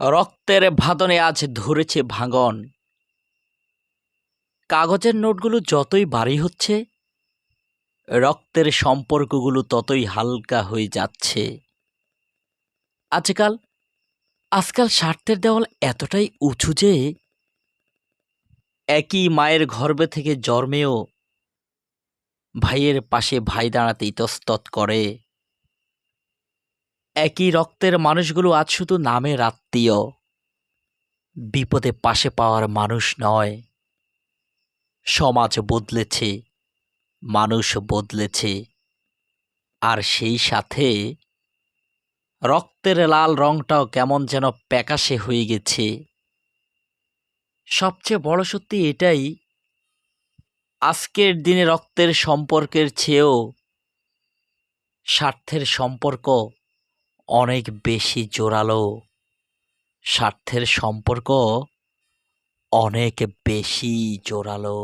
রক্তের ভাদনে আজ ধরেছে ভাঙন। কাগজের নোটগুলো যতই ভারী হচ্ছে, রক্তের সম্পর্কগুলো ততই হালকা হয়ে যাচ্ছে। আজকাল আজকাল স্বার্থের দেওয়াল এতটাই উঁচু যে একই মায়ের গর্ভে থেকে জন্মেও ভাইয়ের পাশে ভাই দাঁড়াতে ইতস্তত করে। একই রক্তের মানুষগুলো আজ শুধু নামের আত্মীয়, বিপদে পাশে পাওয়ার মানুষ নয়। সমাজ বদলেছে, মানুষ বদলেছে, আর সেই সাথে রক্তের লাল রংটাও কেমন যেন প্যাকাশে হয়ে গেছে। সবচেয়ে বড় সত্যি এটাই, আজকের দিনে রক্তের সম্পর্কের চেয়েও স্বার্থের সম্পর্ক অনেক বেশি জোরালো। স্বার্থের সম্পর্ক অনেক বেশি জোরালো।